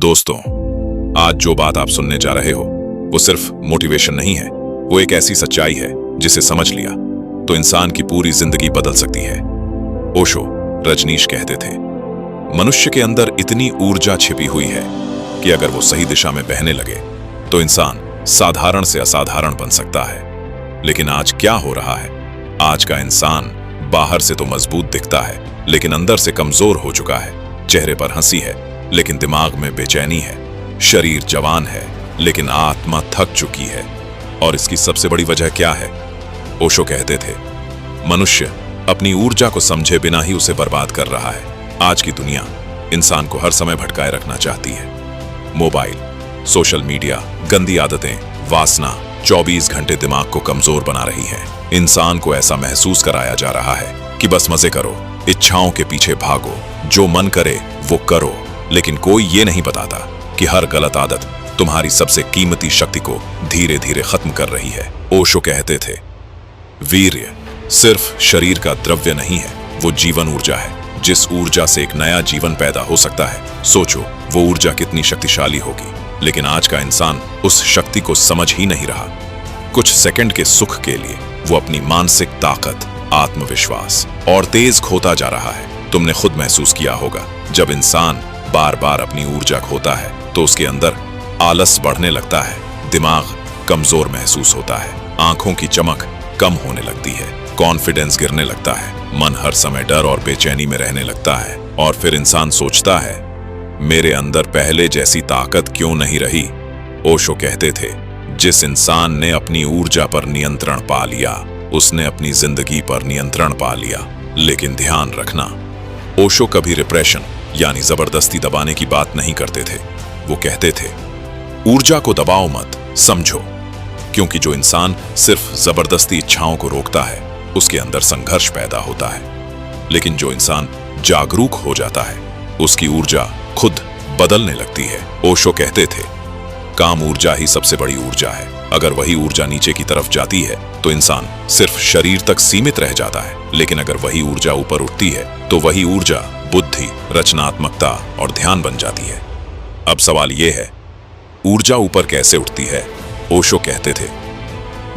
दोस्तों, आज जो बात आप सुनने जा रहे हो वो सिर्फ मोटिवेशन नहीं है, वो एक ऐसी सच्चाई है जिसे समझ लिया तो इंसान की पूरी जिंदगी बदल सकती है। ओशो रजनीश कहते थे, मनुष्य के अंदर इतनी ऊर्जा छिपी हुई है कि अगर वो सही दिशा में बहने लगे तो इंसान साधारण से असाधारण बन सकता है। लेकिन आज क्या हो रहा है? आज का इंसान बाहर से तो मजबूत दिखता है लेकिन अंदर से कमजोर हो चुका है। चेहरे पर हंसी है लेकिन दिमाग में बेचैनी है। शरीर जवान है लेकिन आत्मा थक चुकी है। और इसकी सबसे बड़ी वजह क्या है? ओशो कहते थे, मनुष्य अपनी ऊर्जा को समझे बिना ही उसे बर्बाद कर रहा है। आज की दुनिया इंसान को हर समय भटकाए रखना चाहती है। मोबाइल, सोशल मीडिया, गंदी आदतें, वासना 24 घंटे दिमाग को कमजोर बना रही है। इंसान को ऐसा महसूस कराया जा रहा है कि बस मजे करो, इच्छाओं के पीछे भागो, जो मन करे वो करो। लेकिन कोई ये नहीं बताता कि हर गलत आदत तुम्हारी सबसे कीमती शक्ति को धीरे धीरे खत्म कर रही है। ओशो कहते थे, वीर्य सिर्फ शरीर का द्रव्य नहीं है, वो जीवन ऊर्जा है। जिस ऊर्जा से एक नया जीवन पैदा हो सकता है, सोचो वो ऊर्जा कितनी शक्तिशाली होगी। लेकिन आज का इंसान उस शक्ति को समझ ही नहीं रहा। कुछ सेकंड के सुख के लिए वो अपनी मानसिक ताकत, आत्मविश्वास और तेज खोता जा रहा है। तुमने खुद महसूस किया होगा, जब इंसान बार बार अपनी ऊर्जा खोता है तो उसके अंदर आलस बढ़ने लगता है, दिमाग कमजोर महसूस होता है, आंखों की चमक कम होने लगती है, कॉन्फिडेंस गिरने लगता है, मन हर समय डर और बेचैनी में रहने लगता है। और फिर इंसान सोचता है, मेरे अंदर पहले जैसी ताकत क्यों नहीं रही? ओशो कहते थे, जिस इंसान ने अपनी ऊर्जा पर नियंत्रण पा लिया, उसने अपनी जिंदगी पर नियंत्रण पा लिया। लेकिन ध्यान रखना, ओशो कभी रिप्रेशन यानी जबरदस्ती दबाने की बात नहीं करते थे। वो कहते थे, ऊर्जा को दबाओ मत, समझो। क्योंकि जो इंसान सिर्फ जबरदस्ती इच्छाओं को रोकता है, उसके अंदर संघर्ष पैदा होता है। लेकिन जो इंसान जागरूक हो जाता है, उसकी ऊर्जा खुद बदलने लगती है। ओशो कहते थे, काम ऊर्जा ही सबसे बड़ी ऊर्जा है। अगर वही ऊर्जा नीचे की तरफ जाती है तो इंसान सिर्फ शरीर तक सीमित रह जाता है। लेकिन अगर वही ऊर्जा ऊपर उठती है तो वही ऊर्जा बुद्धि, रचनात्मकता और ध्यान बन जाती है। अब सवाल यह है, ऊर्जा ऊपर कैसे उठती है? ओशो कहते थे,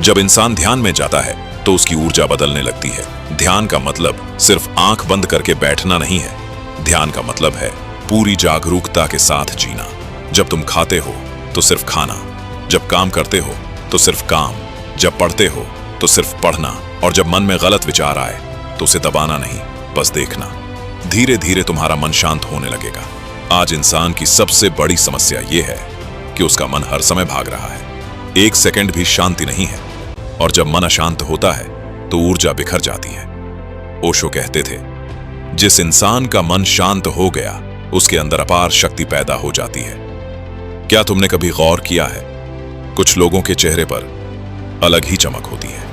जब इंसान ध्यान में जाता है तो उसकी ऊर्जा बदलने लगती है। ध्यान का मतलब सिर्फ आंख बंद करके बैठना नहीं है। ध्यान का मतलब है पूरी जागरूकता के साथ जीना। जब तुम खाते हो तो सिर्फ खाना, जब काम करते हो तो सिर्फ काम, जब पढ़ते हो तो सिर्फ पढ़ना, और जब मन में गलत विचार आए तो उसे दबाना नहीं, बस देखना। धीरे धीरे तुम्हारा मन शांत होने लगेगा। आज इंसान की सबसे बड़ी समस्या यह है कि उसका मन हर समय भाग रहा है, एक सेकंड भी शांति नहीं है। और जब मन अशांत होता है तो ऊर्जा बिखर जाती है। ओशो कहते थे, जिस इंसान का मन शांत हो गया, उसके अंदर अपार शक्ति पैदा हो जाती है। क्या तुमने कभी गौर किया है, कुछ लोगों के चेहरे पर अलग ही चमक होती है,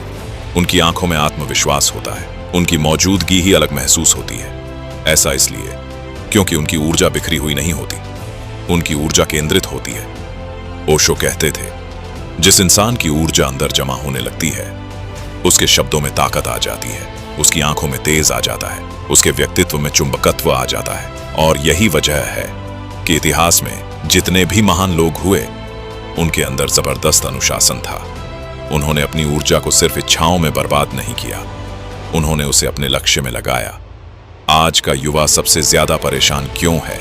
उनकी आंखों में आत्मविश्वास होता है, उनकी मौजूदगी ही अलग महसूस होती है। ऐसा इसलिए क्योंकि उनकी ऊर्जा बिखरी हुई नहीं होती, उनकी ऊर्जा केंद्रित होती है। ओशो कहते थे, जिस इंसान की ऊर्जा अंदर जमा होने लगती है, उसके शब्दों में ताकत आ जाती है, उसकी आंखों में तेज आ जाता है, उसके व्यक्तित्व में चुंबकत्व आ जाता है। और यही वजह है कि इतिहास में जितने भी महान लोग हुए, उनके अंदर जबरदस्त अनुशासन था। उन्होंने अपनी ऊर्जा को सिर्फ इच्छाओं में बर्बाद नहीं किया, उन्होंने उसे अपने लक्ष्य में लगाया। आज का युवा सबसे ज्यादा परेशान क्यों है?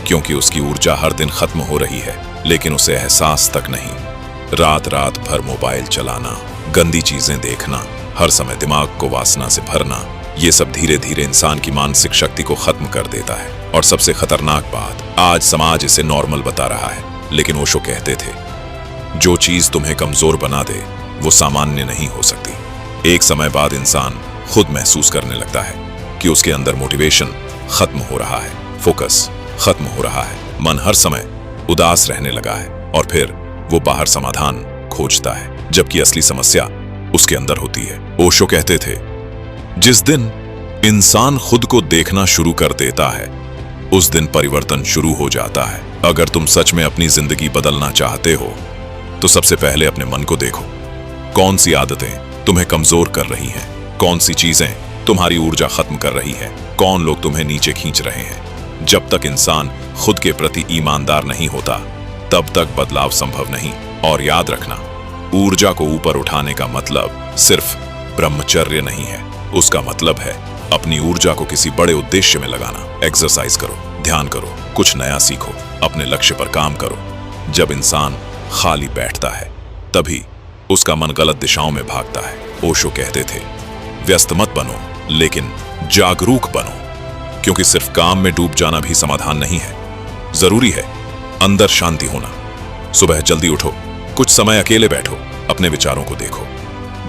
क्योंकि उसकी ऊर्जा हर दिन खत्म हो रही है, लेकिन उसे एहसास तक नहीं। रात रात भर मोबाइल चलाना, गंदी चीजें देखना, हर समय दिमाग को वासना से भरना, ये सब धीरे धीरे इंसान की मानसिक शक्ति को खत्म कर देता है। और सबसे खतरनाक बात, आज समाज इसे नॉर्मल बता रहा है, लेकिन ओशो कहते थे, जो चीज तुम्हें कमजोर बना दे वो सामान्य नहीं हो सकती। एक समय बाद इंसान खुद महसूस करने लगता है कि उसके अंदर मोटिवेशन खत्म हो रहा है, फोकस खत्म हो रहा है, मन हर समय उदास रहने लगा है। और फिर वो बाहर समाधान खोजता है, जबकि असली समस्या उसके अंदर होती है। ओशो कहते थे, जिस दिन इंसान खुद को देखना शुरू कर देता है, उस दिन परिवर्तन शुरू हो जाता है। अगर तुम सच में अपनी जिंदगी बदलना चाहते हो तो सबसे पहले अपने मन को देखो। कौन सी आदतें तुम्हें कमजोर कर रही हैं? कौन सी चीजें तुम्हारी ऊर्जा खत्म कर रही है? कौन लोग तुम्हें नीचे खींच रहे हैं? जब तक इंसान खुद के प्रति ईमानदार नहीं होता तब तक बदलाव संभव नहीं। और याद रखना, ऊर्जा को ऊपर उठाने का मतलब सिर्फ ब्रह्मचर्य नहीं है, उसका मतलब है अपनी ऊर्जा को किसी बड़े उद्देश्य में लगाना। एक्सरसाइज करो, ध्यान करो, कुछ नया सीखो, अपने लक्ष्य पर काम करो। जब इंसान खाली बैठता है तभी उसका मन गलत दिशाओं में भागता है। ओशो कहते थे, व्यस्त मत बनो लेकिन जागरूक बनो, क्योंकि सिर्फ काम में डूब जाना भी समाधान नहीं है। जरूरी है अंदर शांति होना। सुबह जल्दी उठो, कुछ समय अकेले बैठो, अपने विचारों को देखो।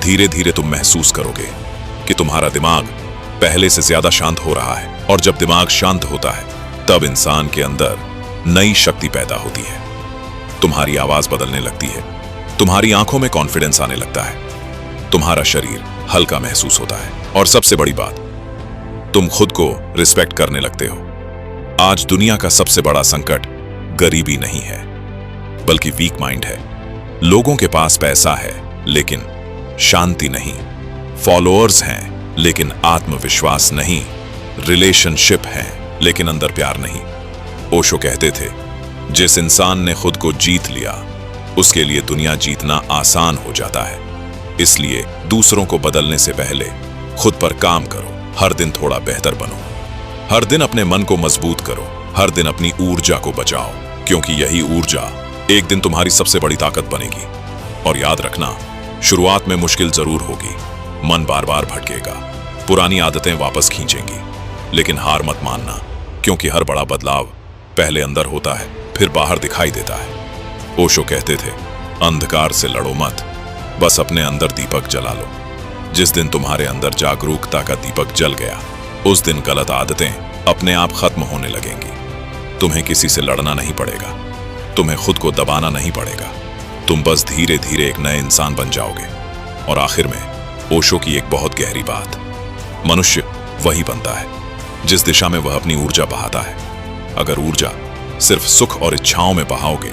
धीरे धीरे तुम महसूस करोगे कि तुम्हारा दिमाग पहले से ज्यादा शांत हो रहा है। और जब दिमाग शांत होता है तब इंसान के अंदर नई शक्ति पैदा होती है। तुम्हारी आवाज बदलने लगती है, तुम्हारी आंखों में कॉन्फिडेंस आने लगता है, तुम्हारा शरीर हल्का महसूस होता है, और सबसे बड़ी बात, तुम खुद को रिस्पेक्ट करने लगते हो। आज दुनिया का सबसे बड़ा संकट गरीबी नहीं है बल्कि वीक माइंड है। लोगों के पास पैसा है लेकिन शांति नहीं, फॉलोअर्स हैं लेकिन आत्मविश्वास नहीं, रिलेशनशिप है लेकिन अंदर प्यार नहीं। ओशो कहते थे, जिस इंसान ने खुद को जीत लिया उसके लिए दुनिया जीतना आसान हो जाता है। इसलिए दूसरों को बदलने से पहले खुद पर काम करो। हर दिन थोड़ा बेहतर बनो, हर दिन अपने मन को मजबूत करो, हर दिन अपनी ऊर्जा को बचाओ, क्योंकि यही ऊर्जा एक दिन तुम्हारी सबसे बड़ी ताकत बनेगी। और याद रखना, शुरुआत में मुश्किल जरूर होगी, मन बार बार भटकेगा, पुरानी आदतें वापस खींचेंगी, लेकिन हार मत मानना, क्योंकि हर बड़ा बदलाव पहले अंदर होता है फिर बाहर दिखाई देता है। ओशो कहते थे, अंधकार से लड़ो मत, बस अपने अंदर दीपक जला लो। जिस दिन तुम्हारे अंदर जागरूकता का दीपक जल गया उस दिन गलत आदतें अपने आप खत्म होने लगेंगी। तुम्हें किसी से लड़ना नहीं पड़ेगा, तुम्हें खुद को दबाना नहीं पड़ेगा, तुम बस धीरे धीरे एक नए इंसान बन जाओगे। और आखिर में ओशो की एक बहुत गहरी बात, मनुष्य वही बनता है जिस दिशा में वह अपनी ऊर्जा बहाता है। अगर ऊर्जा सिर्फ सुख और इच्छाओं में बहाओगे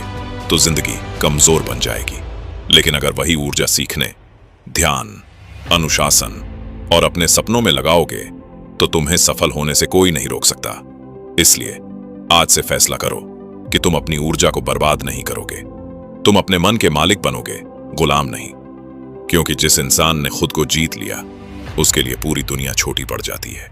तो जिंदगी कमजोर बन जाएगी, लेकिन अगर वही ऊर्जा सीखने, ध्यान, अनुशासन और अपने सपनों में लगाओगे तो तुम्हें सफल होने से कोई नहीं रोक सकता। इसलिए आज से फैसला करो कि तुम अपनी ऊर्जा को बर्बाद नहीं करोगे, तुम अपने मन के मालिक बनोगे, गुलाम नहीं। क्योंकि जिस इंसान ने खुद को जीत लिया उसके लिए पूरी दुनिया छोटी पड़ जाती है।